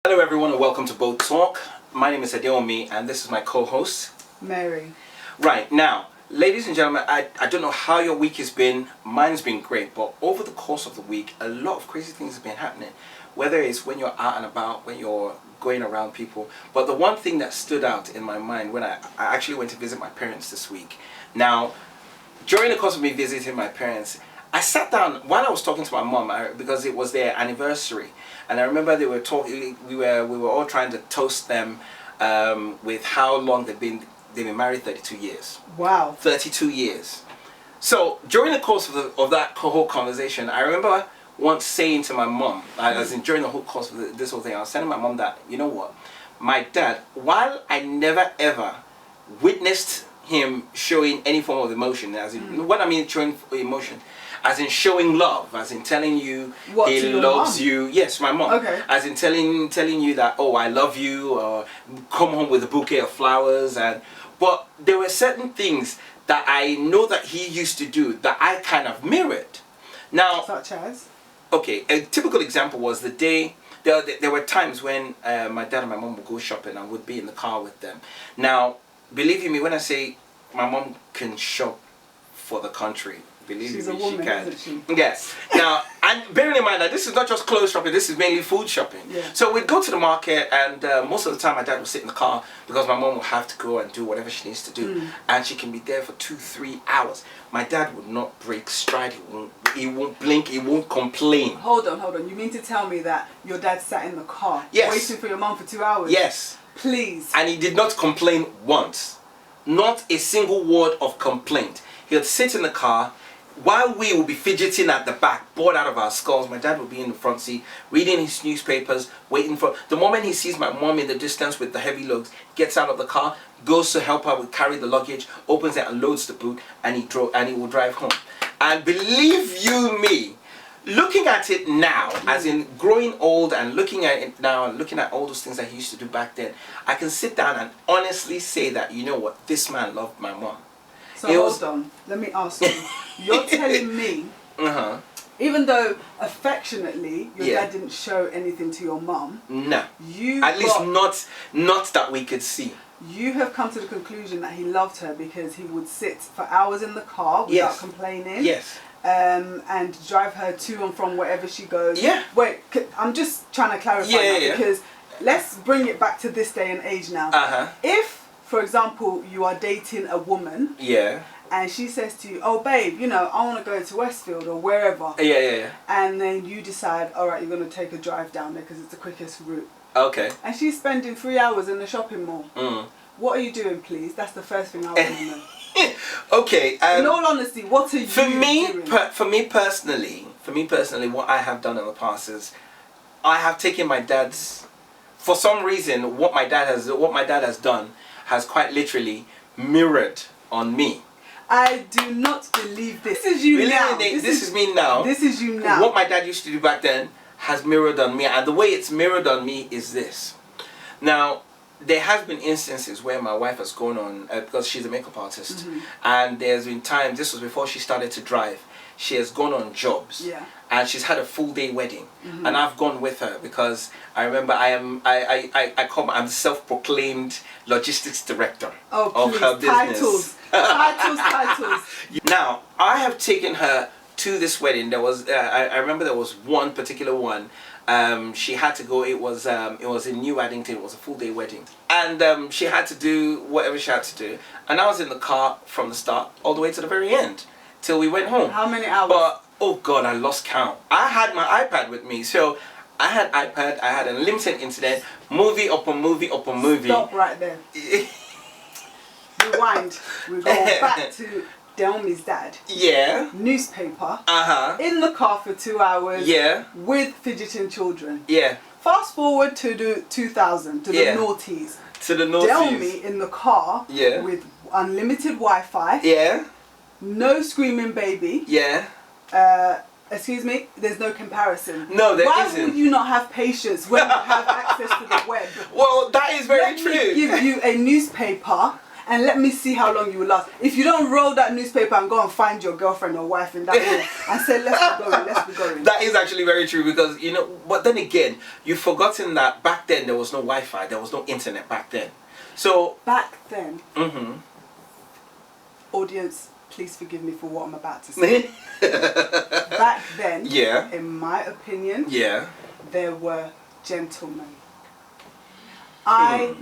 Hello everyone and welcome to Boat Talk. My name is Adeomi and this is my co-host Mary. Right, now, ladies and gentlemen, I don't know how your week has been. Mine's been great, but over the course of the week, a lot of crazy things have been happening. Whether it's when you're out and about, when you're going around people. But the one thing that stood out in my mind when I actually went to visit my parents this week. Now, during the course of me visiting my parents, I sat down while I was talking to my mom because it was their anniversary, and I remember they were talking. We were all trying to toast them with how long they've been married. 32 years. Wow. 32 years. So during the course of that whole conversation, I remember once saying to my mom, as in during the whole course of this whole thing, I was telling my mom that, you know what, my dad, while I never ever witnessed him showing any form of emotion, as in what I mean showing emotion, as in showing love, as in telling you he loves you. Yes, my mom. Okay. As in telling you that, oh, I love you, or come home with a bouquet of flowers. But there were certain things that I know that he used to do that I kind of mirrored. Now, such as? Okay, a typical example was the day. There were times when my dad and my mom would go shopping and would be in the car with them. Now, believe you me, when I say my mom can shop for the country, believe She's me, a woman, she can. isn't she? Yes. Now, and bearing in mind that this is not just clothes shopping, this is mainly food shopping. Yeah. So we'd go to the market, and most of the time my dad would sit in the car because my mom would have to go and do whatever she needs to do, and she can be there for 2-3 hours. My dad would not break stride. He won't blink. He won't complain. Hold on. You mean to tell me that your dad sat in the car waiting for your mom for 2 hours? Yes. Please. And he did not complain once. Not a single word of complaint. He'd sit in the car while we would be fidgeting at the back, bored out of our skulls. My dad would be in the front seat, reading his newspapers, waiting for... The moment he sees my mom in the distance with the heavy luggage, gets out of the car, goes to help her with carry the luggage, opens it and loads the boot, and he will drive home. And believe you me, looking at it now, as in growing old and looking at it now and looking at all those things that he used to do back then, I can sit down and honestly say that, you know what, this man loved my mom. So hold on, let me ask you. You're telling me, even though affectionately your dad didn't show anything to your mom, no, at least not that we could see. You have come to the conclusion that he loved her because he would sit for hours in the car without complaining. Yes. And drive her to and from wherever she goes. Yeah. Wait, I'm just trying to clarify that because let's bring it back to this day and age now. If, for example, you are dating a woman. Yeah. And she says to you, oh babe, you know, I want to go to Westfield or wherever. Yeah. And then you decide, all right, you're going to take a drive down there because it's the quickest route. Okay. And she's spending 3 hours in the shopping mall. What are you doing, please? That's the first thing I want to know. Okay. In all honesty, what are you doing? For me personally, what I have done in the past is I have taken my dad's... For some reason, what my dad has done has quite literally mirrored on me. I do not believe this. This is you now. This is me now. This is you now. What my dad used to do back then has mirrored on me, and the way it's mirrored on me is this. Now, there has been instances where my wife has gone on, because she's a makeup artist, and there's been times, this was before she started to drive, she has gone on jobs, and she's had a full day wedding, and I've gone with her because I remember I'm self-proclaimed logistics director of her business. Titles. Now, I have taken her to this wedding. There was I remember there was one particular one. She had to go. It was in New Addington. It was a full day wedding, and she had to do whatever she had to do. And I was in the car from the start all the way to the very end till we went home. How many hours? But oh God, I lost count. I had my iPad with me, so I had iPad. I had unlimited internet. Movie upon movie upon movie. Stop right there. Rewind. We're going back to Delmi's dad. Yeah. Newspaper. In the car for 2 hours. Yeah. With fidgeting children. Yeah. Fast forward to the 2000, to the noughties. To the noughties. Delmi in the car. Yeah. With unlimited Wi-Fi. Yeah. No screaming baby. Yeah. Excuse me, there's no comparison. No, there isn't. Why would you not have patience when you have access to the web? Well, that is very true. Let me give you a newspaper and let me see how long you will last. If you don't roll that newspaper and go and find your girlfriend or wife in that room and say, let's be going. That is actually very true because, you know, but then again, you've forgotten that back then there was no Wi-Fi, there was no internet back then. So back then, audience, please forgive me for what I'm about to say. Back then, in my opinion, there were gentlemen.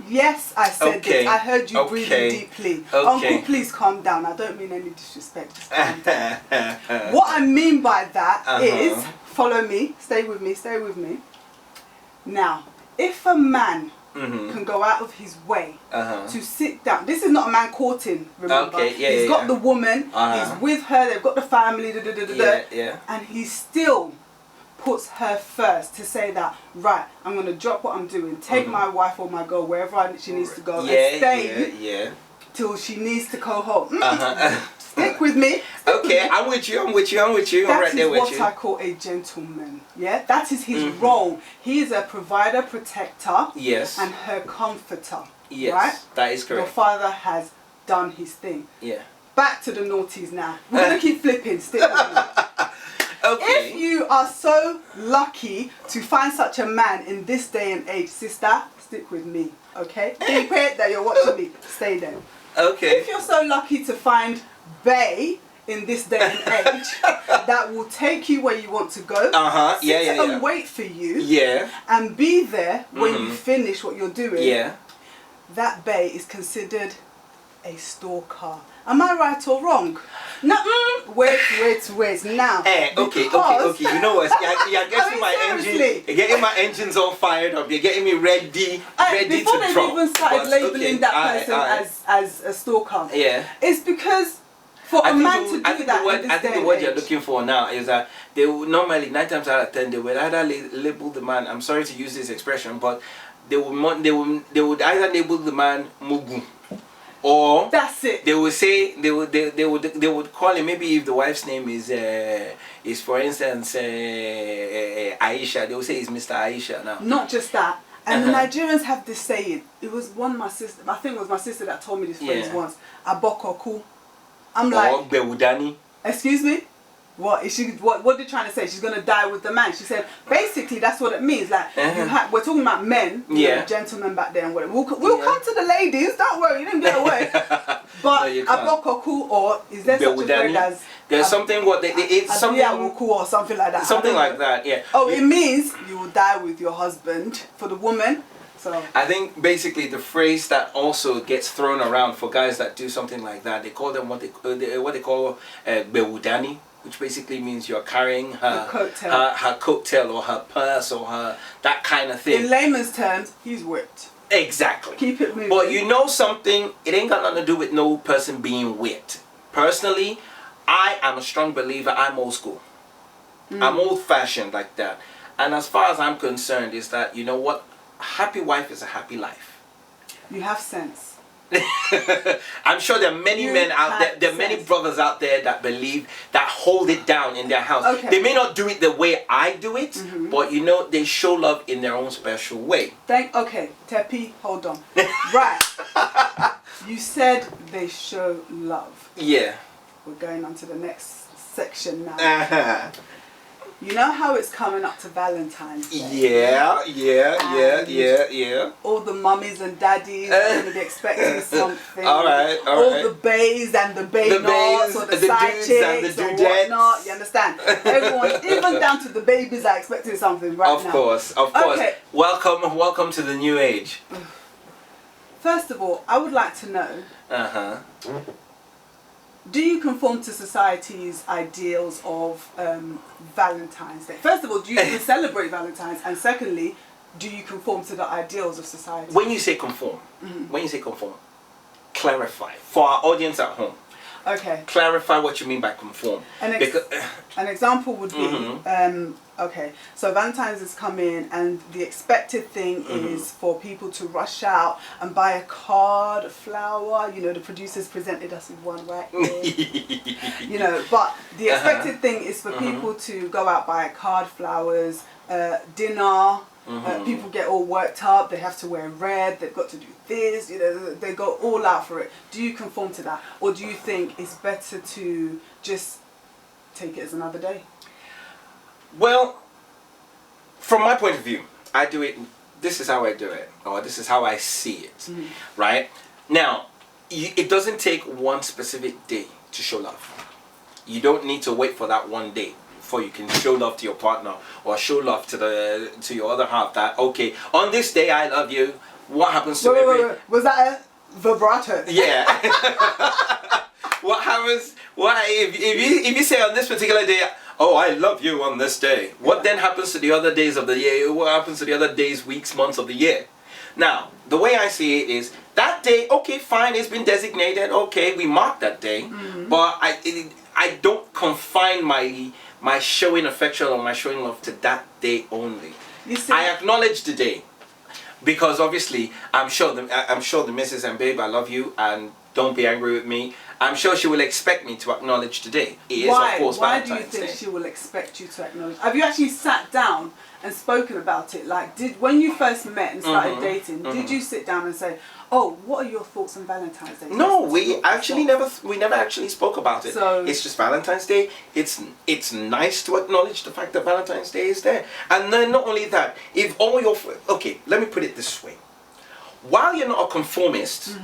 Yes, I said it. I heard you breathing deeply. Uncle, please calm down. I don't mean any disrespect. Just calm down. What I mean by that is, follow me, stay with me. Now, if a man can go out of his way to sit down. This is not a man courting, remember? He's got the woman, he's with her, they've got the family, and he still puts her first to say that, right, I'm going to drop what I'm doing, take my wife or my girl wherever she needs to go, and stay till she needs to go home. Stick with me. I'm with you. I'm right there with you. That is what I call a gentleman. Yeah, that is his role. He is a provider, protector, and her comforter. Yes, right? That is correct. Your father has done his thing. Yeah. Back to the naughties now. We're gonna keep flipping. Stick with me. If you are so lucky to find such a man in this day and age, sister, stick with me. Okay. Keep it that you're watching me. Stay there. Okay. If you're so lucky to find Bay in this day and age that will take you where you want to go, sit and wait for you, and be there when you finish what you're doing, that Bay is considered a stalker. Am I right or wrong? No, wait. Now, okay. You know what? You're getting my engine. You're getting my engines all fired up. You're getting me ready to drop. Before they even started labeling that person as a stalker, it's because for a man to do that, I think the word you're looking for now is that they will normally 9 times out of 10 they will either label the man. I'm sorry to use this expression, but they would either label the man Mugu. Or that's it. They would say they would call him, maybe if the wife's name is for instance Aisha, they would say it's Mr. Aisha now. Not just that. And the Nigerians have this saying. It was my sister. I think it was my sister that told me this phrase once. Abokoku. I'm like, Bewudani. Excuse me? What is she? What are they trying to say? She's gonna die with the man. She said basically that's what it means. Like we're talking about men, gentlemen back then. We'll come to the ladies. Don't worry, you didn't get away. But abokoku, or is there such a word as? There's something it's something or something like that. Something like that, yeah. Oh, it means you will die with your husband for the woman. So I think basically the phrase that also gets thrown around for guys that do something like that, they call them what they call bewudani, which basically means you're carrying her coattail or her purse or her that kind of thing. In layman's terms, he's whipped. Exactly. Keep it moving. But you know something, it ain't got nothing to do with no person being whipped. Personally, I am a strong believer. I'm old school. I'm old fashioned like that. And as far as I'm concerned, is that, you know what? A happy wife is a happy life. You have sense. I'm sure there are many men out there, there are many brothers out there that believe, that hold it down in their house. Okay. They may not do it the way I do it, but you know, they show love in their own special way. Okay, Tepi, hold on. Right. You said they show love. Yeah. We're going on to the next section now. You know how it's coming up to Valentine's Day? Yeah. All the mummies and daddies are going to be expecting something. All right. All the bays and the nots or the side chicks and whatnot. You understand? Everyone, even down to the babies, are expecting something now. Of course. Okay. Welcome to the new age. First of all, I would like to know. Do you conform to society's ideals of Valentine's Day? First of all, do you even celebrate Valentine's? And secondly, do you conform to the ideals of society? When you say conform, clarify for our audience at home. Okay. Clarify what you mean by conform. An example would be, okay, so Valentine's is coming and the expected thing is for people to rush out and buy a card, a flower. You know, the producers presented us with one right here. You know, but the expected thing is for people to go out, buy a card, flowers, dinner, People get all worked up. They have to wear red. They've got to do this. You know, they go all out for it. Do you conform to that, or do you think it's better to just take it as another day? Well, from my point of view, I do it. This is how I do it, or this is how I see it. Right now, it doesn't take one specific day to show love. You don't need to wait for that one day before you can show love to your partner or show love to your other half. That, okay, on this day I love you. What happens to wait. Was that a vibrato? Yeah. What happens? Why if you say on this particular day, oh, I love you on this day. What then happens to the other days of the year? What happens to the other days, weeks, months of the year? Now, the way I see it is that day, okay, fine, it's been designated, okay, we mark that day, but I don't confine my showing affection or my showing love to that day only. You see, I acknowledge the day, because obviously I'm sure the missus and babe, I love you and don't be angry with me. I'm sure she will expect me to acknowledge today. It is, of course, Why do you Valentine's think Day. she will expect you to acknowledge? Have you actually sat down and spoken about it? Like, when you first met and started dating, did you sit down and say, "Oh, what are your thoughts on Valentine's Day?" No, we never actually spoke about it. So, it's just Valentine's Day. It's nice to acknowledge the fact that Valentine's Day is there. And then not only that, if all your okay, let me put it this way. While you're not a conformist,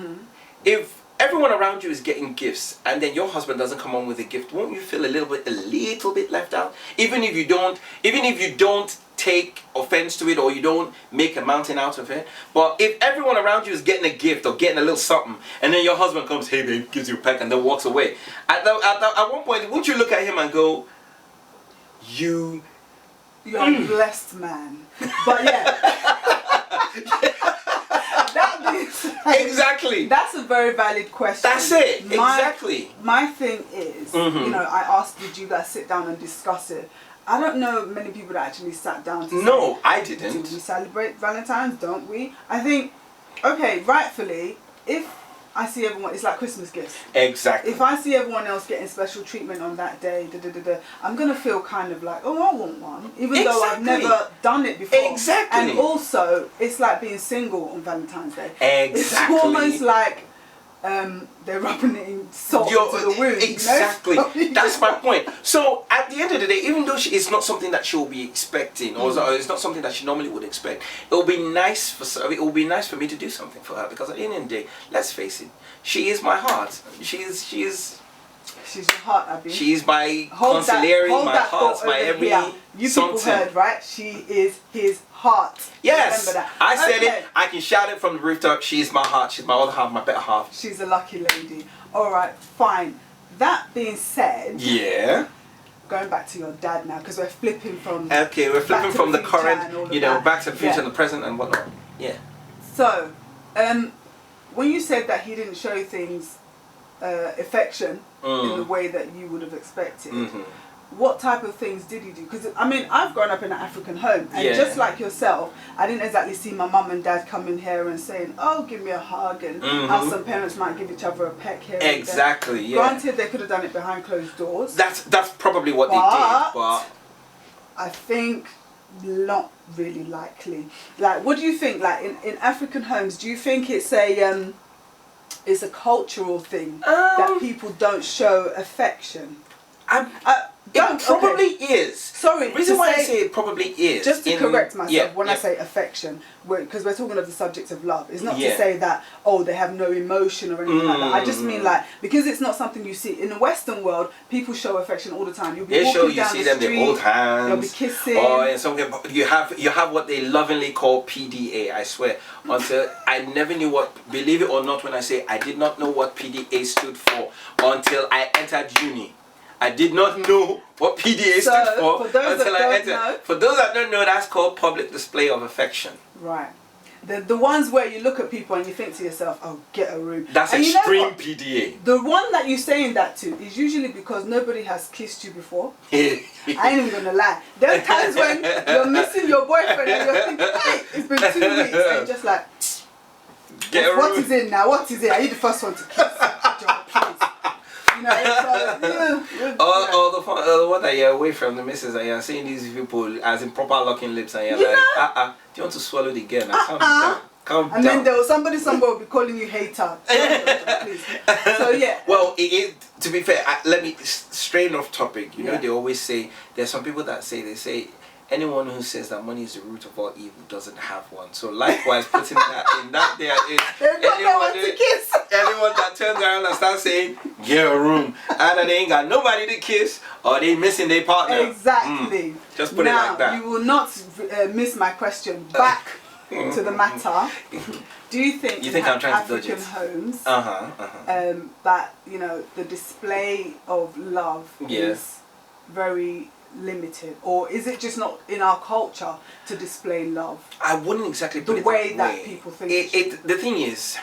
if everyone around you is getting gifts and then your husband doesn't come on with a gift, won't you feel a little bit left out? Even if you don't take offense to it, or you don't make a mountain out of it. But if everyone around you is getting a gift or getting a little something, and then your husband comes, hey babe, gives you a peck and then walks away, at one point, won't you look at him and go, you're a blessed man. But yeah. Exactly. That's a very valid question. That's it. Exactly. My thing is, you know, I asked, did you guys sit down and discuss it? I don't know many people that actually sat down to No, say, I didn't. Do we celebrate Valentine's? Don't we? I think, okay, rightfully, if I see everyone, it's like Christmas gifts. Exactly. If I see everyone else getting special treatment on that day, I'm going to feel kind of like, oh, I want one. Even though I've never done it before. Exactly. And also, it's like being single on Valentine's Day. Exactly. It's almost like they're rubbing it in salt into the wound. Exactly. You know? That's my point. So at the end of the day, even though it's not something that she will be expecting, or it's not something that she normally would expect, it will be nice for me to do something for her, because at the end of the day, let's face it, she is my heart. She's your heart, Abby. She is my consigliere, my heart, my every. You people heard, right? She is his heart. Yes, remember that. I said it. I can shout it from the rooftop. She's my heart. She's my other half, my better half. She's a lucky lady. All right, fine. That being said, yeah. Going back to your dad now, because we're flipping from. Okay, we're flipping from the current, you know, back to the future and the present and whatnot. Yeah. So, when you said that he didn't show things, affection in the way that you would have expected. What type of things did he do? Because I mean, I've grown up in an African home, and just like yourself, I didn't exactly see my mum and dad coming here and saying, "Oh, give me a hug," and how some parents might give each other a peck here. Exactly. And there. Granted, they could have done it behind closed doors. That's probably what they did, but I think not really likely. Like, what do you think? Like in African homes, do you think it's a cultural thing that people don't show affection? It probably is. Sorry. The reason why I say it probably is. Just to correct myself, when I say affection, because we're talking of the subject of love, it's not to say that, oh, they have no emotion or anything like that. I just mean like, because it's not something you see in the Western world, people show affection all the time. You'll be walking down the street, they hold hands. They'll be kissing. Or in some you have what they lovingly call PDA. I swear, until I never knew what. Believe it or not, when I say I did not know what PDA stood for until I entered uni. I did not know what PDA stood for until I entered. For those that don't know, that's called public display of affection. Right. The ones where you look at people and you think to yourself, oh, get a room. That's and extreme PDA. The one that you're saying that to is usually because nobody has kissed you before. I ain't even gonna lie. There are times when you're missing your boyfriend and you're thinking, hey, it's been 2 weeks, and you're just like, what is it now? What is it? Are you the first one to kiss? John, please. You know, so, or the one that you're away from the missus and you're seeing these people as in proper locking lips and you're like, do you want to swallow the girl? Now, calm down. Calm down. And then there was somebody somewhere will be calling you hater. So yeah. Well, to be fair, let me strain off topic. You know, they always say, there's some people that say, anyone who says that money is the root of all evil doesn't have one. So likewise, putting that in that there is anyone that turns around and starts saying, get a room, either they ain't got nobody to kiss or they missing their partner. Exactly. Just put it like that. You will not miss my question. Back to the matter. Do you think I'm trying to dodge African it? Homes that, you know, the display of love is very limited, or is it just not in our culture to display love? I wouldn't exactly put the it way that that people think. The thing is,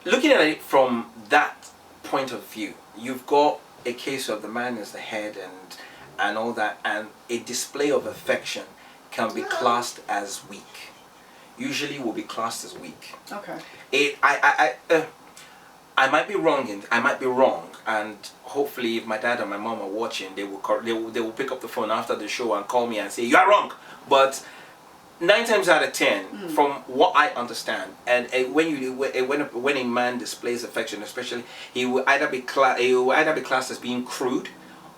looking at it from that point of view, you've got a case of the man is the head and all that, and a display of affection can be classed as weak. Usually will be classed as weak. Okay. I might be wrong, and hopefully, if my dad and my mom are watching, they will pick up the phone after the show and call me and say you are wrong. But 9 times out of 10, from what I understand, and when a man displays affection, especially, he will either be classed as being crude,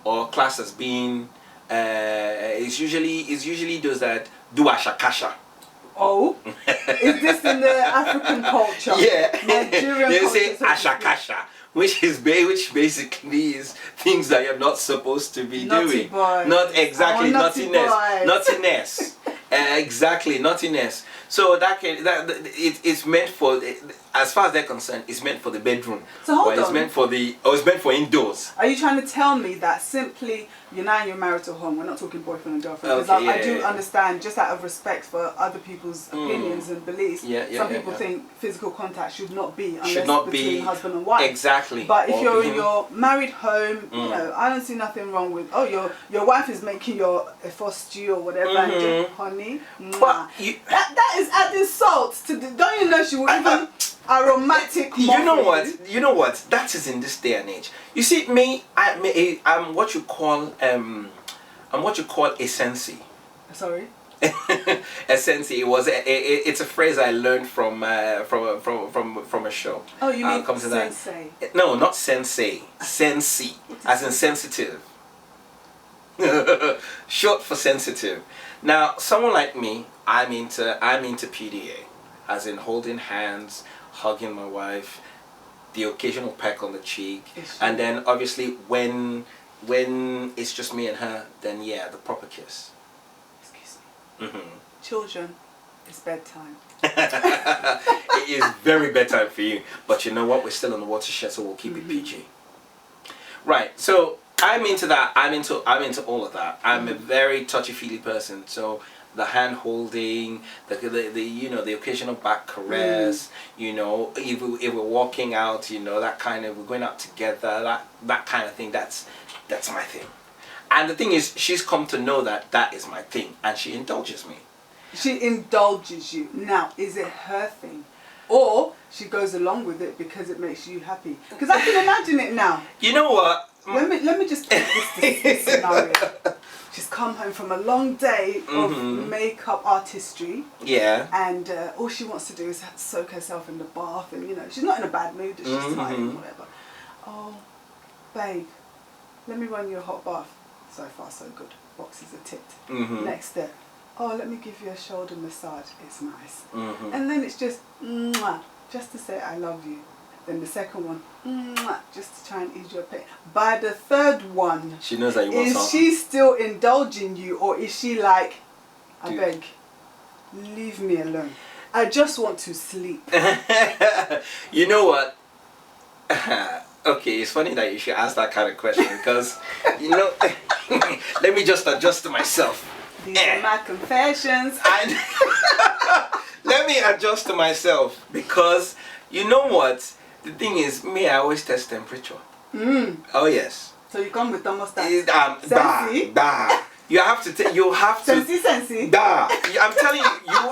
or classed as being it's usually those that do ashakasha. Oh, is this in the African culture? Yeah, Nigerian they culture. say ashakasha, which basically is things that you're not supposed to be doing. Boys. Not exactly naughtiness. Exactly, naughtiness. So it's meant for, as far as they're concerned, it's meant for the bedroom. So hold on. It's meant for indoors. Are you trying to tell me that simply you're now in your marital home? We're not talking boyfriend and girlfriend. Because I do understand, just out of respect for other people's opinions and beliefs. Some people think physical contact should not be unless between husband and wife. Exactly. But if you're in your married home, you know, I don't see nothing wrong with your wife is making your efo stew or whatever, and just, honey. But that is adding salt to the. Don't you know she will even aromatic. You know what? That is in this day and age. You see, I'm what you call a sensi. Sorry. A sensi. It's a phrase I learned from a show. Oh, you mean sensei? No, not sensei. Sensi, as in sensitive. Short for sensitive. Now, someone like me, I'm into PDA, as in holding hands, hugging my wife, the occasional peck on the cheek, and then obviously when it's just me and her, then the proper kiss. Excuse me. Children, it's bedtime. It is very bedtime for you, but you know what? We're still on the watershed, so we'll keep it PG. Right. So I'm into that. I'm into all of that. I'm a very touchy-feely person, so the hand holding, the occasional back caress, if we're walking out, that kind of, we're going out together, that kind of thing, that's my thing. And the thing is, she's come to know that is my thing, and she indulges me. She indulges you. Now, is it her thing? Or she goes along with it because it makes you happy? Because I can imagine it now. You know what? Let me just put this scenario. She's come home from a long day of makeup artistry. Yeah. And all she wants to do is soak herself in the bath, and she's not in a bad mood. She's tired and whatever. Oh, babe, let me run you a hot bath. So far, so good. Boxes are ticked. Next step. Oh, let me give you a shoulder massage. It's nice. And then it's just mwah, just to say I love you. Then the second one, mwah, just to try and ease your pain. By the third one, she knows that you want something. Is she still indulging you, or is she like, I beg, leave me alone. I just want to sleep. You know what? Okay, it's funny that you should ask that kind of question because, let me just adjust to myself. These are my confessions. Let me adjust to myself because, you know what? The thing is, I always test temperature. Oh yes. So you come with thermostat. You have to. You have to. Sensi. I'm telling you,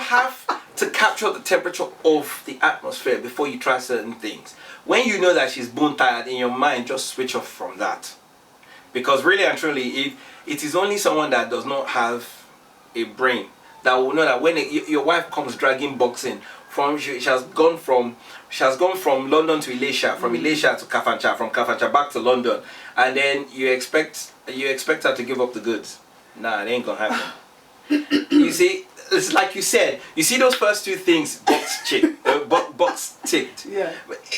to capture the temperature of the atmosphere before you try certain things. When you know that she's bone tired in your mind, just switch off from that. Because really and truly, if it is only someone that does not have a brain that will know that when your wife comes dragging boxing from, she has gone from London to Elisha, from Elisha to Kafancha, from Kafancha back to London, and then you expect her to give up the goods. Nah, it ain't gonna happen. You see, it's like you said. You see those first two things, box ticked. Yeah.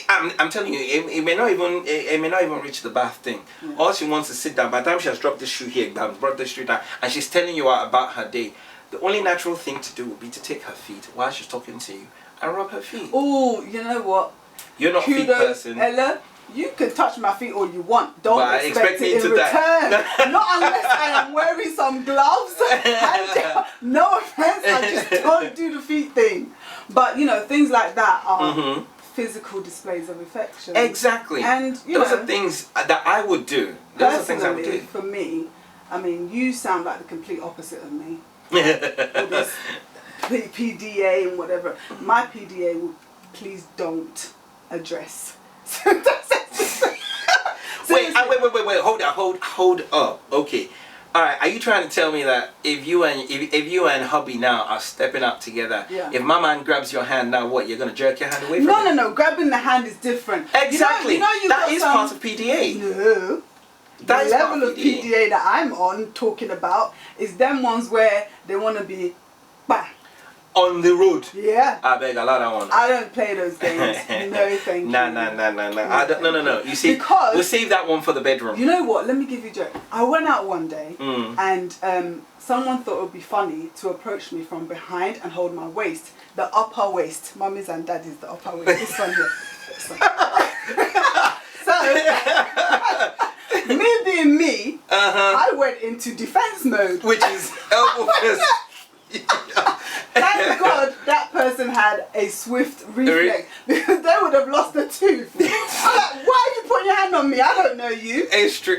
I'm telling you, it may not even reach the bath thing. Yeah. All she wants is sit down. By the time she has dropped the shoe here, brought the shoe down, and she's telling you about her day, the only natural thing to do would be to take her feet while she's talking to you and rub her feet. Oh, you know what? You're not a feet person. Ella, you can touch my feet all you want. Don't expect it in return. Not unless I am wearing some gloves. No offense, I just don't do the feet thing. But you know, things like that are physical displays of affection. Exactly. And those are things that I would do. Those are things I would do. For me, I mean, you sound like the complete opposite of me. All this PDA and whatever. My PDA would please don't address. Wait, hold up. Okay. Alright, are you trying to tell me that if you and hubby now are stepping up together, if my man grabs your hand now, what, you're gonna jerk your hand away from him? No, grabbing the hand is different. Exactly. That is part of PDA. No. The level of PDA that I'm on talking about is them ones where they want to be bang. On the road. Yeah. I beg a lot of one. I don't play those games. No, thank you. No. No. You see, because we'll save that one for the bedroom. You know what? Let me give you a joke. I went out one day and someone thought it would be funny to approach me from behind and hold my waist. The upper waist. Mummies and daddies, the upper waist. This one here. So, me being me, I went into defense mode. Which is elbow fist. Thank God that person had a swift reflex because they would have lost a tooth. I'm like, why are you putting your hand on me? I don't know you.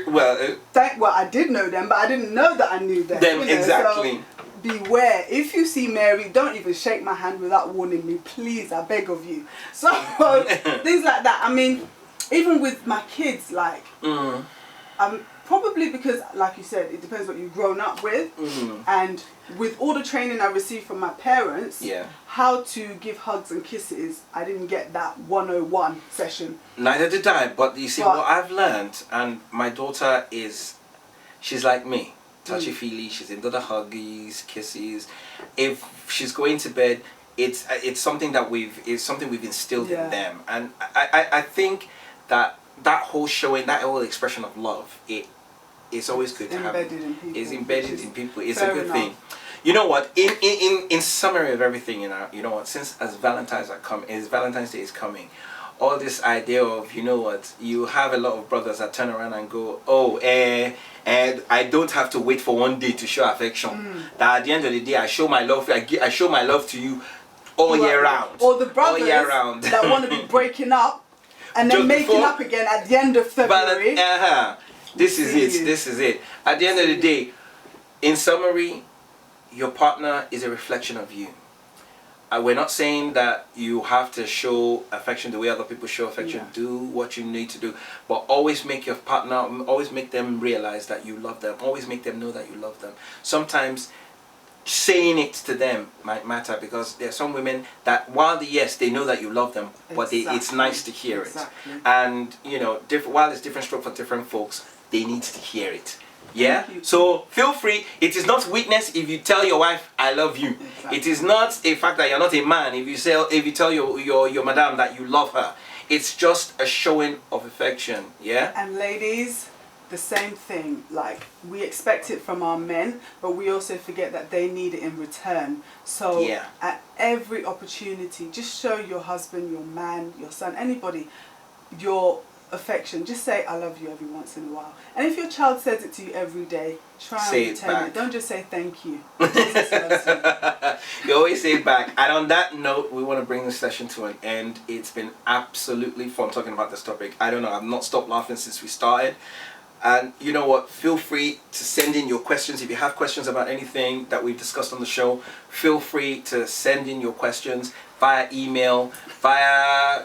Well, I did know them, but I didn't know that I knew them. Exactly. So beware. If you see Mary, don't even shake my hand without warning me. Please, I beg of you. So things like that. I mean, even with my kids, like, probably because, like you said, it depends what you've grown up with. And with all the training I received from my parents, how to give hugs and kisses, I didn't get that 101 session. Neither did I, but you see, what I've learned, and my daughter she's like me, touchy-feely, she's into the huggies, kisses. If she's going to bed, it's something that we've instilled in them. And I think that whole showing, that whole expression of love, it's always good to have. It's embedded in people. It's a good thing. You know what? In summary of everything, you know what? Since as Valentine's Day is coming, all this idea of, you know what? You have a lot of brothers that turn around and go, and I don't have to wait for one day to show affection. That at the end of the day, I show my love. I show my love to you all year round. Or the brothers that want to be breaking up and then making up again at the end of February. This is it. At the end of the day, in summary, your partner is a reflection of you. We're not saying that you have to show affection the way other people show affection. Do what you need to do, but always make your partner, always make them realize that you love them. Always make them know that you love them. Sometimes saying it to them might matter, because there are some women that while they know that you love them, but it's nice to hear it. And you know, while it's different stroke for different folks, they need to hear it. Yeah. So feel free. It is not weakness if you tell your wife I love you. It is not a fact that you're not a man if you tell your madam that you love her. It's just a showing of affection. Yeah. And ladies, the same thing. Like, we expect it from our men, but we also forget that they need it in return. So at every opportunity, just show your husband, your man, your son, anybody, your affection. Just say I love you every once in a while. And if your child says it to you every day, try and return it. Don't just say thank you. You always say it back. And on that note, we want to bring this session to an end. It's been absolutely fun talking about this topic. I don't know, I've not stopped laughing since we started. And you know what? Feel free to send in your questions. If you have questions about anything that we've discussed on the show, feel free to send in your questions via email, via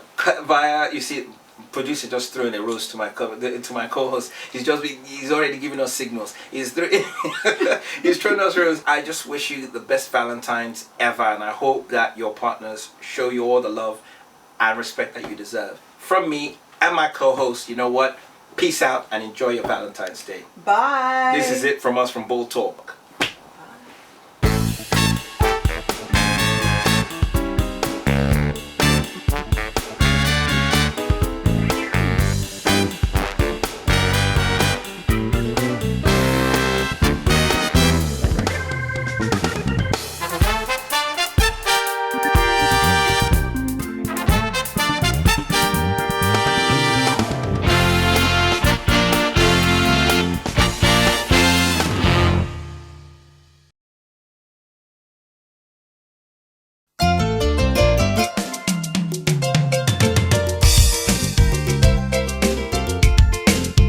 you see, producer just throwing a rose to my co-host. He's already giving us signals. He's throwing us rose. I just wish you the best Valentines ever, and I hope that your partners show you all the love and respect that you deserve. From me and my co-host, you know what? Peace out and enjoy your Valentine's Day. Bye. This is it from us from Bold Talk.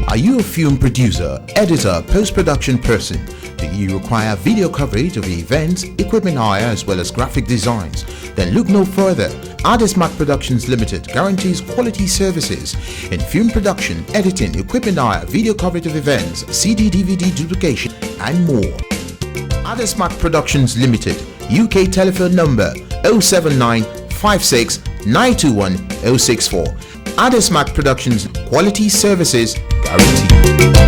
Are you a film producer, editor, post-production person? Do you require video coverage of events, equipment hire as well as graphic designs? Then look no further. Adesmark Productions Limited guarantees quality services in film production, editing, equipment hire, video coverage of events, CD, DVD duplication and more. Adesmark Productions Limited, UK telephone number 079 56 921 064. Adesmark Productions, quality services guaranteed.